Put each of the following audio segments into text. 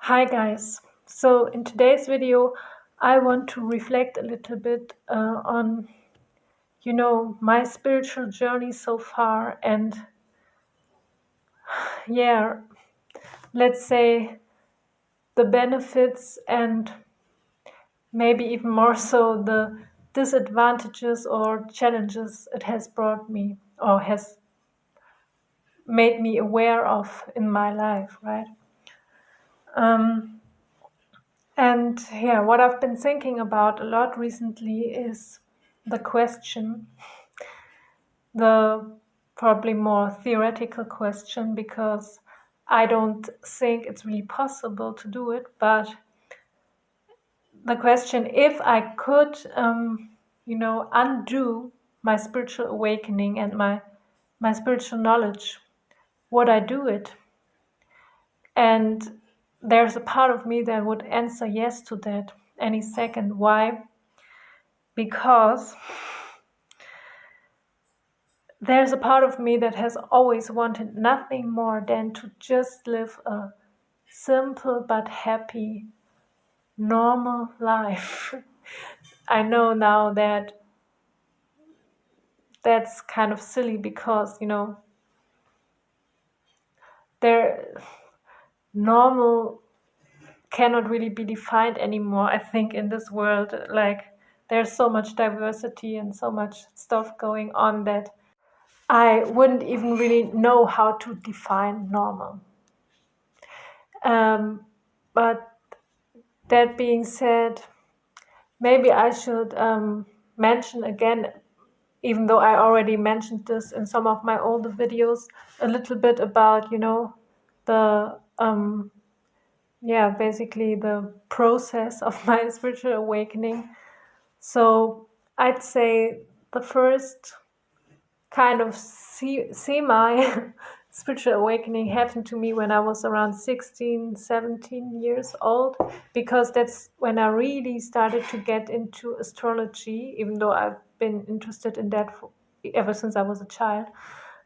Hi guys. So in today's video, I want to reflect a little bit on, my spiritual journey so far, and yeah, let's say the benefits and maybe even more so the disadvantages or challenges it has brought me or has made me aware of in my life, right? And yeah, what I've been thinking about a lot recently is the question, the probably more theoretical question, because I don't think it's really possible to do it. But the question, if I could, undo my spiritual awakening and my spiritual knowledge, would I do it? And there's a part of me that would answer yes to that any second. Why? Because there's a part of me that has always wanted nothing more than to just live a simple but happy, normal life. I know now that that's kind of silly because, their normal cannot really be defined anymore. I think in this world, like, there's so much diversity and so much stuff going on that I wouldn't even really know how to define normal. But that being said, maybe I should mention again, even though I already mentioned this in some of my older videos, a little bit about, the basically the process of my spiritual awakening. So I'd say the first kind of semi spiritual awakening happened to me when I was around 16, 17 years old, because that's when I really started to get into astrology, even though I've been interested in that ever since I was a child.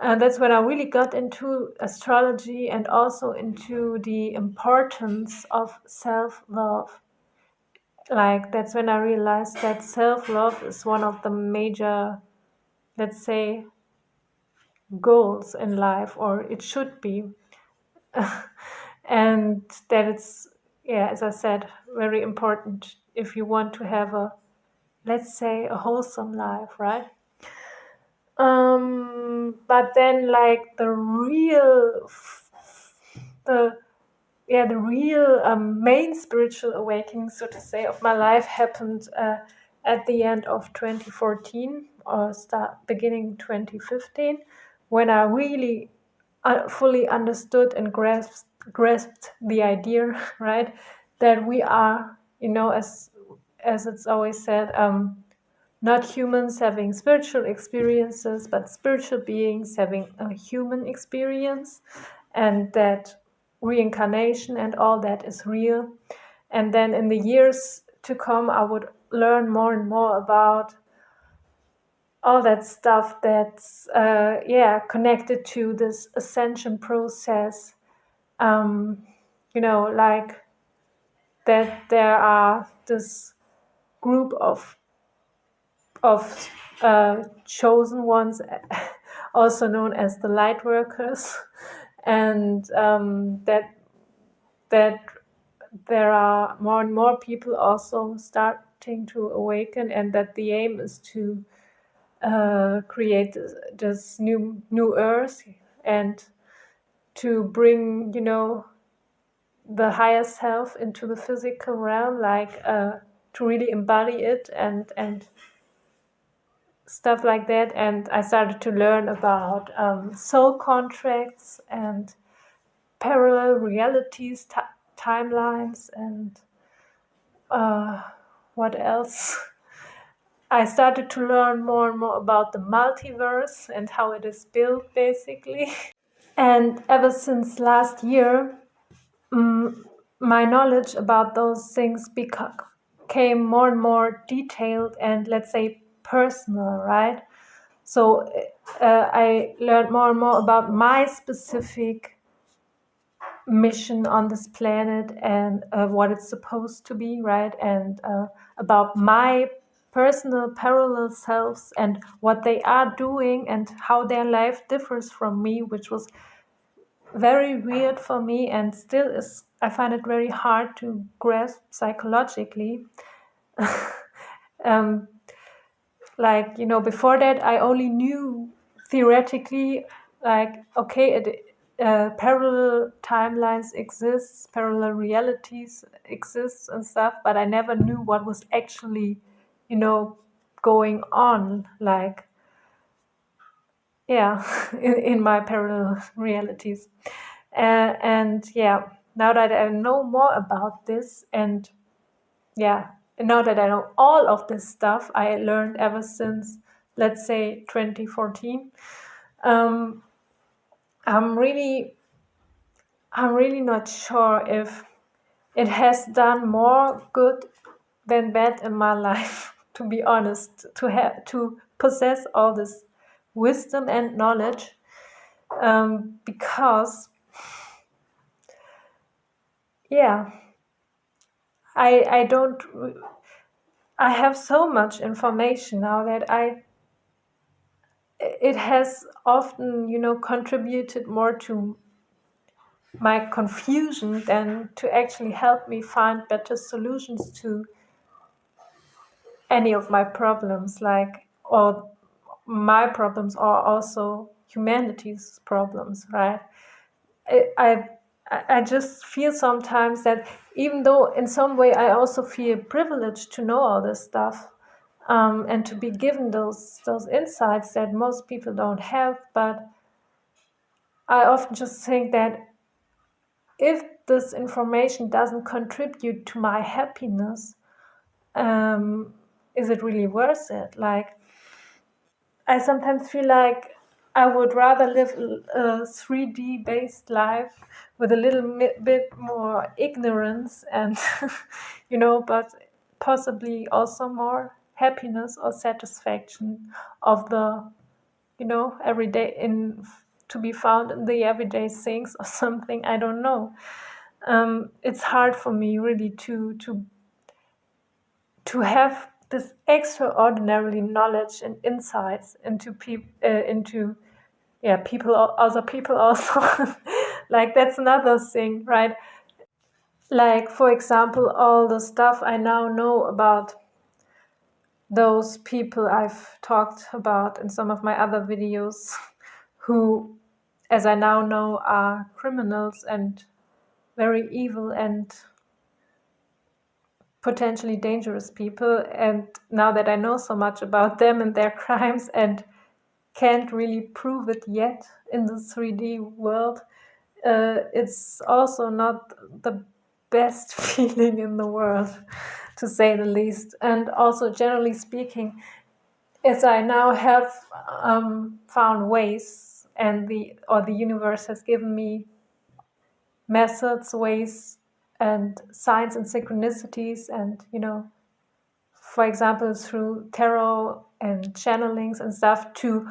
And that's when I really got into astrology and also into the importance of self-love. Like, that's when I realized that self-love is one of the major, let's say, goals in life, or it should be. And that it's, as I said, very important if you want to have a, let's say, a wholesome life, right? But then, like, the real main spiritual awakening, so to say, of my life happened at the end of 2014 or beginning 2015, when I really fully understood and grasped the idea, right, that we are, as it's always said, not humans having spiritual experiences, but spiritual beings having a human experience, and that reincarnation and all that is real. And then in the years to come, I would learn more and more about all that stuff that's connected to this ascension process. Like that there are this group of chosen ones, also known as the light workers, and that there are more and more people also starting to awaken, and that the aim is to create this new earth and to bring, the higher self into the physical realm, like to really embody it and stuff like that. And I started to learn about soul contracts and parallel realities, timelines, and what else? I started to learn more and more about the multiverse and how it is built, basically. And ever since last year, my knowledge about those things became more and more detailed and, let's say, personal, right? So I learned more and more about my specific mission on this planet and what it's supposed to be, right? And about my personal parallel selves and what they are doing and how their life differs from me, which was very weird for me and still is. I find it very hard to grasp psychologically. um, like, before that I only knew theoretically, like, okay, parallel timelines exist, parallel realities exist and stuff, but I never knew what was actually going on, like, yeah, in my parallel realities. And yeah, now that I know more about this, and yeah, now that I know all of this stuff I learned ever since, let's say, 2014, um, I'm really not sure if it has done more good than bad in my life, to be honest, to possess all this wisdom and knowledge, because yeah, I don't. I have so much information now that it has often, contributed more to my confusion than to actually help me find better solutions to any of my problems, like, or my problems or also humanity's problems, right? I I just feel sometimes that even though in some way I also feel privileged to know all this stuff, and to be given those insights that most people don't have, but I often just think that if this information doesn't contribute to my happiness, is it really worth it? Like, I sometimes feel like I would rather live a 3D based life with a little bit more ignorance and, but possibly also more happiness or satisfaction of the, everyday to be found in the everyday things or something. I don't know. It's hard for me really to have this extraordinarily knowledge and insights into people, other people also. Like, that's another thing, right? Like, for example, all the stuff I now know about those people I've talked about in some of my other videos, who, as I now know, are criminals and very evil and potentially dangerous people. And now that I know so much about them and their crimes and can't really prove it yet in the 3D world, it's also not the best feeling in the world, to say the least. And also, generally speaking, as I now have found ways, and the universe has given me methods, ways, and signs and synchronicities, and for example, through tarot and channelings and stuff, to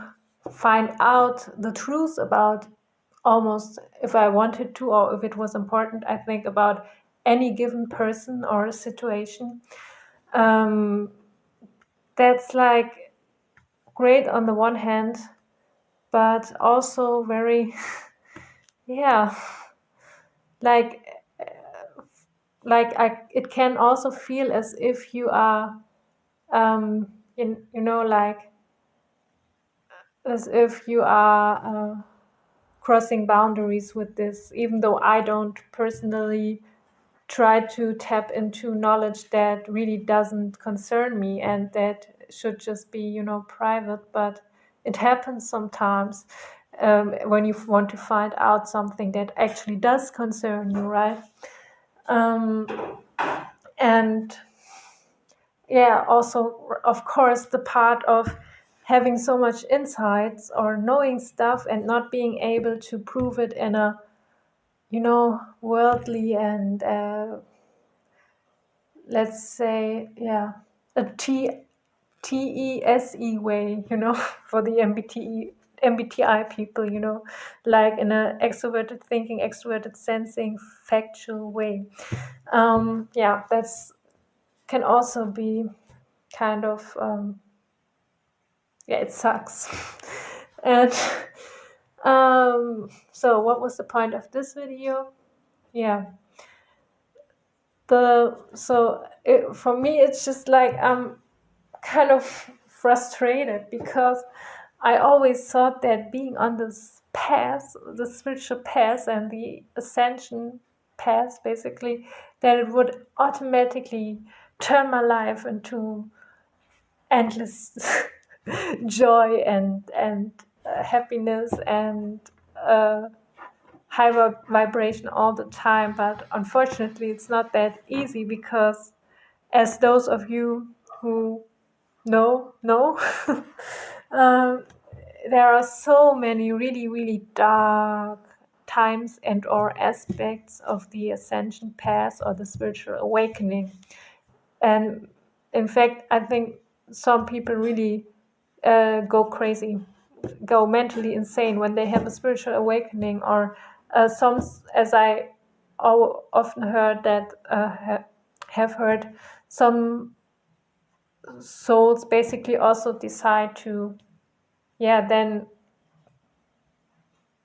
find out the truth about almost, if I wanted to or if it was important, I think, about any given person or situation. That's like great on the one hand, but also very, yeah, like it can also feel as if you are, like, as if you are crossing boundaries with this, even though I don't personally try to tap into knowledge that really doesn't concern me and that should just be, private. But it happens sometimes, when you want to find out something that actually does concern you, right? And yeah, also, of course, the part of having so much insights or knowing stuff and not being able to prove it in a, worldly and, let's say, yeah, a TESE way, for the MBTI people, like in an extroverted thinking, extroverted sensing, factual way. That's can also be kind of it sucks. And so what was the point of this video? For me, it's just like I'm kind of frustrated because I always thought that being on this path, the spiritual path and the ascension path, basically, that it would automatically turn my life into endless joy and happiness and high vibration all the time. But unfortunately, it's not that easy because, as those of you who know, there are so many really, really dark times and or aspects of the ascension path or the spiritual awakening. And in fact, I think some people really go crazy, go mentally insane when they have a spiritual awakening, or some, as I often heard that have heard, some souls basically also decide to then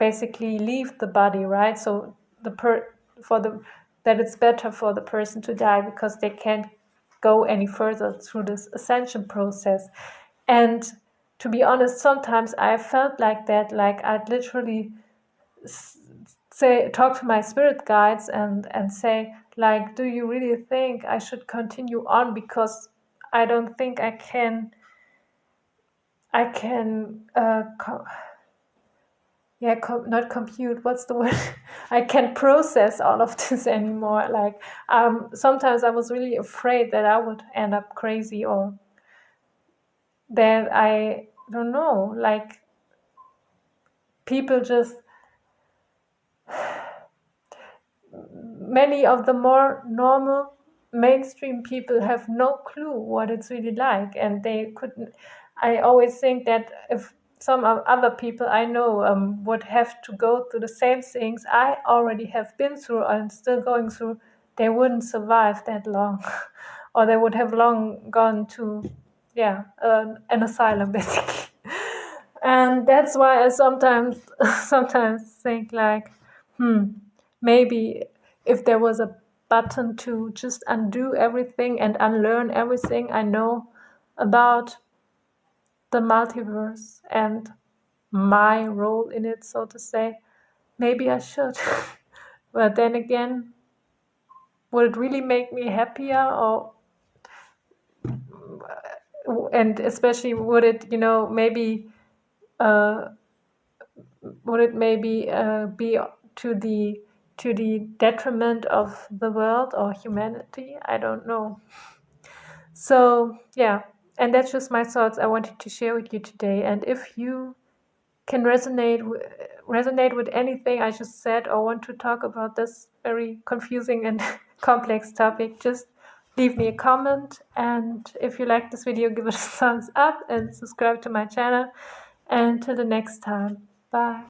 basically leave the body, right? So that it's better for the person to die because they can't go any further through this ascension process. And to be honest, sometimes I felt like that, like I'd literally talk to my spirit guides and say, like, do you really think I should continue on? Because I don't think I can not compute, what's the word? I can't process all of this anymore. Like, sometimes I was really afraid that I would end up crazy, or that I don't know, like, people just, many of the more normal mainstream people have no clue what it's really like, and they couldn't. I always think that if some other people I know would have to go through the same things I already have been through and still going through, they wouldn't survive that long, or they would have long gone to an asylum, basically. And that's why I sometimes think, like, maybe if there was a button to just undo everything and unlearn everything I know about the multiverse and my role in it, so to say, maybe I should. But then again, would it really make me happier? And especially, would it, maybe be to the detriment of the world or humanity? I don't know. So and that's just my thoughts I wanted to share with you today. And if you can resonate with anything I just said, or want to talk about this very confusing and complex topic, just leave me a comment. And if you like this video, give it a thumbs up and subscribe to my channel. And till the next time, bye.